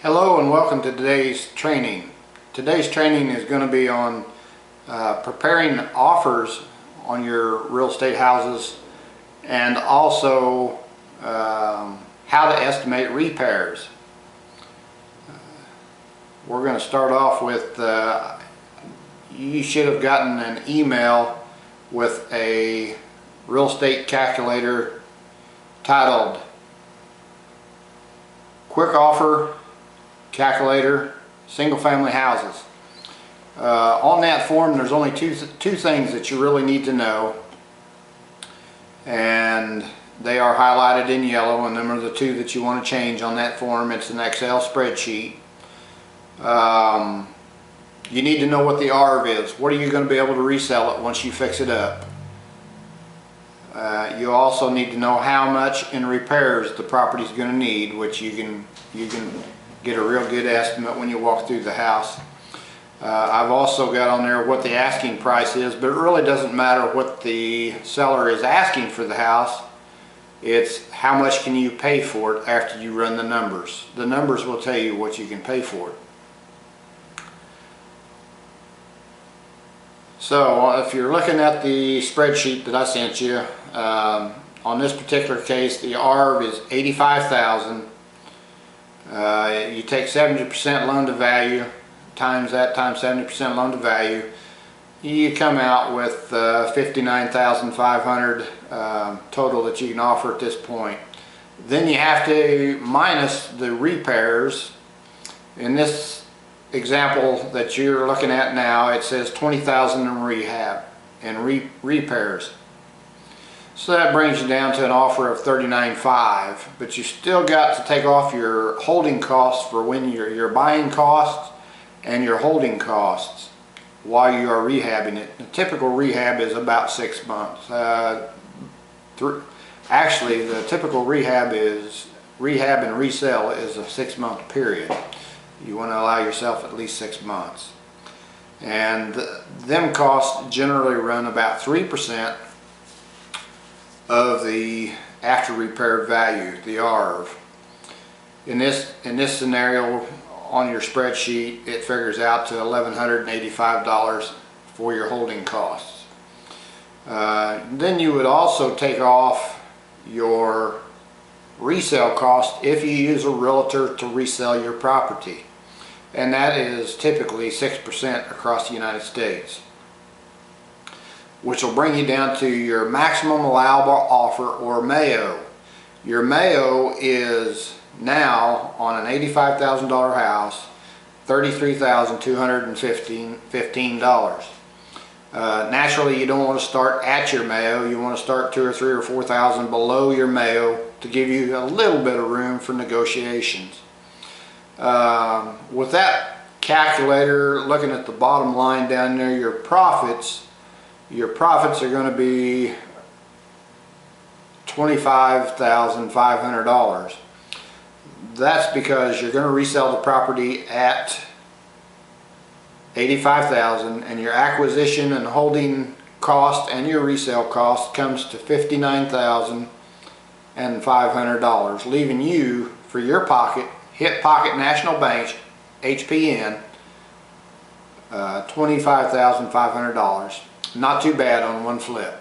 Hello and welcome to today's training. Today's training is going to be on preparing offers on your real estate houses and also how to estimate repairs. We're going to start off with you should have gotten an email with a real estate calculator titled Quick Offer Calculator Single Family Houses. On that form there's only two things that you really need to know, and they are highlighted in yellow, and them are the two that you want to change on that form. It's an Excel spreadsheet. You need to know what the ARV is. What are you going to be able to resell it once you fix it up? You also need to know how much in repairs the property is going to need, which you can get a real good estimate when you walk through the house. I've also got on there what the asking price is, but it really doesn't matter what the seller is asking for the house. It's how much can you pay for it after you run the numbers. The numbers will tell you what you can pay for it. So if you're looking at the spreadsheet that I sent you, on this particular case the ARV is $85,000. You take 70% loan to value, times that times 70% loan to value, you come out with $59,500 total that you can offer at this point. Then you have to minus the repairs. In this example that you're looking at now, it says $20,000 in rehab and repairs. So that brings you down to an offer of $39,500, but you still got to take off your holding costs for when your buying costs and your holding costs while you are rehabbing it. The typical rehab is about 6 months. Actually, the typical rehab and resell is a 6-month period. You want to allow yourself at least 6 months. And them costs generally run about 3% of the after repair value, the ARV. In this scenario on your spreadsheet, it figures out to $1,185 for your holding costs. Then you would also take off your resale cost if you use a realtor to resell your property, and that is typically 6% across the United States, which will bring you down to your maximum allowable offer, or MAO. Your MAO is now on an $85,000 house, $33,215. Naturally, you don't want to start at your MAO. You want to start $2,000 or $3,000 or $4,000 below your MAO to give you a little bit of room for negotiations. With that calculator, looking at the bottom line down there, your profits are going to be $25,500. That's because you're going to resell the property at $85,000, and your acquisition and holding cost and your resale cost comes to $59,500, leaving you for your pocket, hip pocket National Bank, HPN, $25,500. Not too bad on one flip.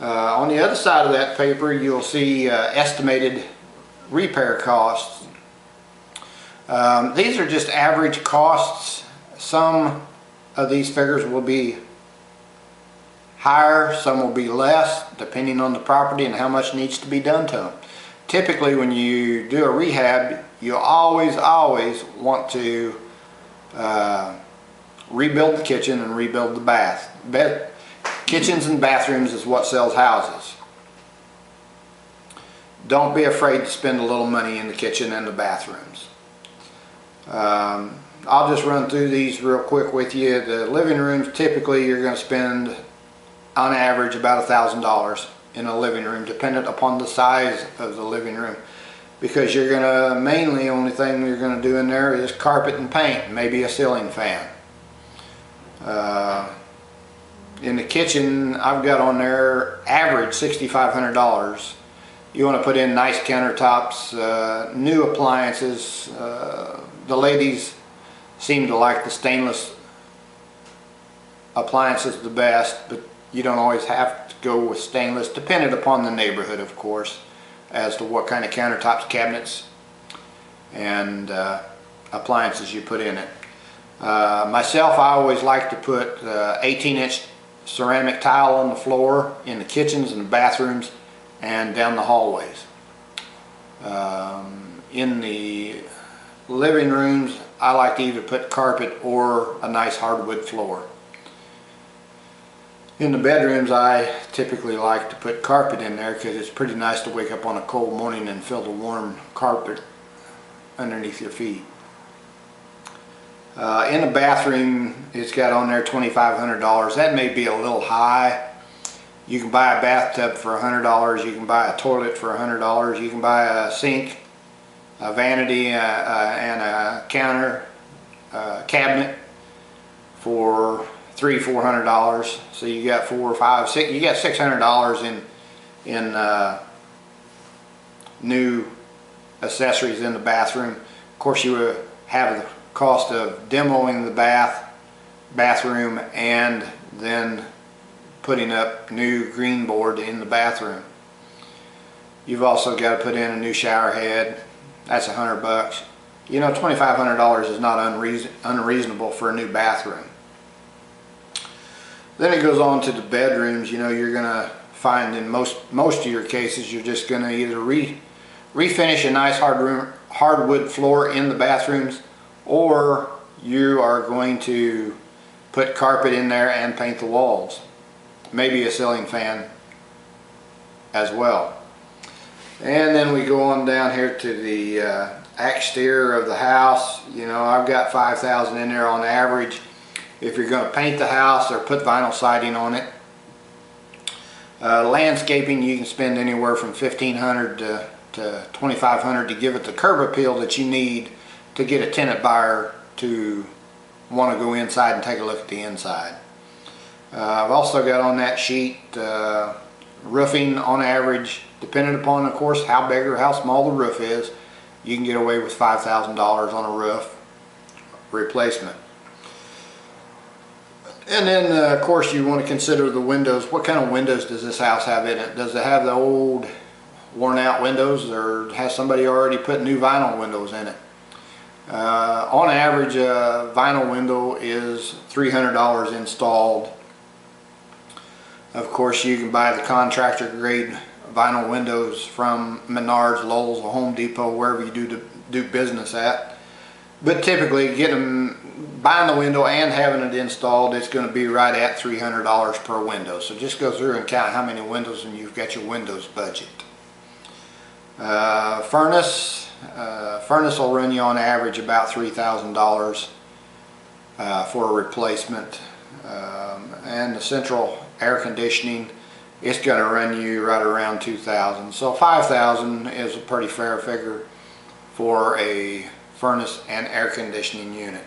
On the other side of that paper, you'll see estimated repair costs. These are just average costs. Some of these figures will be higher, some will be less, depending on the property and how much needs to be done to them. Typically, when you do a rehab, you always want to rebuild the kitchen and rebuild the bath. Kitchens and bathrooms is what sells houses. Don't be afraid to spend a little money in the kitchen and the bathrooms. I'll just run through these real quick with you. The living rooms, typically you're going to spend on average about $1,000 in a living room, dependent upon the size of the living room, because you're going to only thing you're going to do in there is carpet and paint, maybe a ceiling fan. In the kitchen, I've got on there average $6,500. You want to put in nice countertops, new appliances. The ladies seem to like the stainless appliances the best, but you don't always have to go with stainless, depending upon the neighborhood, of course, as to what kind of countertops, cabinets, and appliances you put in it. Myself, I always like to put 18-inch ceramic tile on the floor in the kitchens and the bathrooms and down the hallways. In the living rooms, I like to either put carpet or a nice hardwood floor. In the bedrooms, I typically like to put carpet in there because it's pretty nice to wake up on a cold morning and feel the warm carpet underneath your feet. In the bathroom, it's got on there $2,500. That may be a little high. You can buy a bathtub for $100. You can buy a toilet for $100. You can buy a sink, a vanity, and a counter cabinet for $300–400. So you got $400, $500, $600. You got $600 in new accessories in the bathroom. Of course, you would have the cost of demoing the bathroom and then putting up new green board in the bathroom. You've also got to put in a new shower head. That's $100. You know, $2,500 is not unreasonable for a new bathroom. Then it goes on to the bedrooms. You know, you're gonna find in most of your cases, you're just gonna either refinish a nice hardwood floor in the bathrooms, or you are going to put carpet in there and paint the walls. Maybe a ceiling fan as well. And then we go on down here to the exterior of the house. You know, I've got $5,000 in there on average. If you're going to paint the house or put vinyl siding on it. Landscaping, you can spend anywhere from $1,500 to $2,500 to give it the curb appeal that you need to get a tenant buyer to want to go inside and take a look at the inside. I've also got on that sheet roofing on average, depending upon, of course, how big or how small the roof is. You can get away with $5,000 on a roof replacement. And then, of course, you want to consider the windows. What kind of windows does this house have in it? Does it have the old worn out windows, or has somebody already put new vinyl windows in it? On average, a vinyl window is $300 installed. Of course, you can buy the contractor grade vinyl windows from Menards, Lowe's, or Home Depot, wherever you do business at. But typically, buying the window and having it installed, it's going to be right at $300 per window. So just go through and count how many windows, and you've got your windows budget. Furnace will run you on average about $3,000 for a replacement. And the central air conditioning, it's going to run you right around $2,000. So $5,000 is a pretty fair figure for a furnace and air conditioning unit.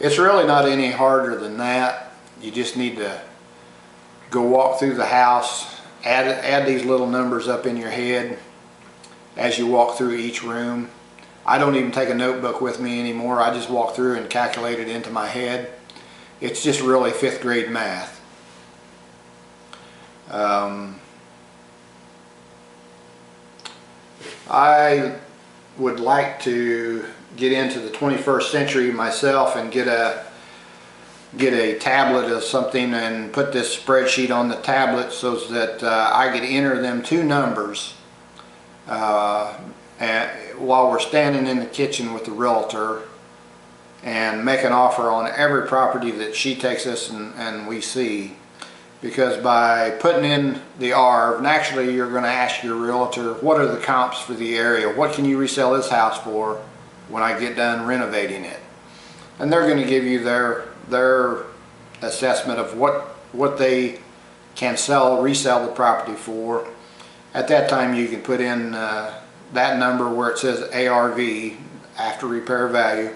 It's really not any harder than that. You just need to go walk through the house, add these little numbers up in your head as you walk through each room. I don't even take a notebook with me anymore. I just walk through and calculate it into my head. It's just really 5th grade math. I would like to get into the 21st century myself and get a tablet or something and put this spreadsheet on the tablet so that I could enter them 2 numbers and while we're standing in the kitchen with the realtor, and make an offer on every property that she takes us and we see. Because by putting in the ARV, naturally you're going to ask your realtor, what are the comps for the area? What can you resell this house for when I get done renovating it? And they're going to give you their assessment of what they can resell the property for. At that time, you can put in that number where it says ARV, after repair value,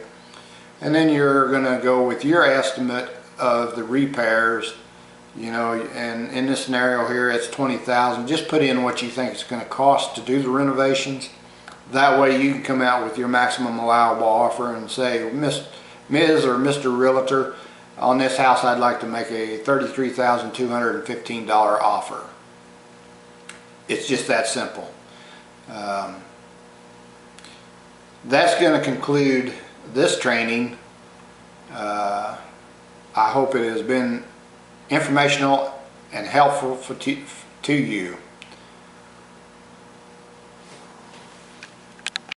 and then you're going to go with your estimate of the repairs, You know, and in this scenario here, it's $20,000. Just put in what you think it's going to cost to do the renovations. That way you can come out with your maximum allowable offer and say, Ms. or Mr. Realtor, on this house I'd like to make a $33,215 offer. It's just that simple. That's going to conclude this training. I hope it has been informational and helpful to you.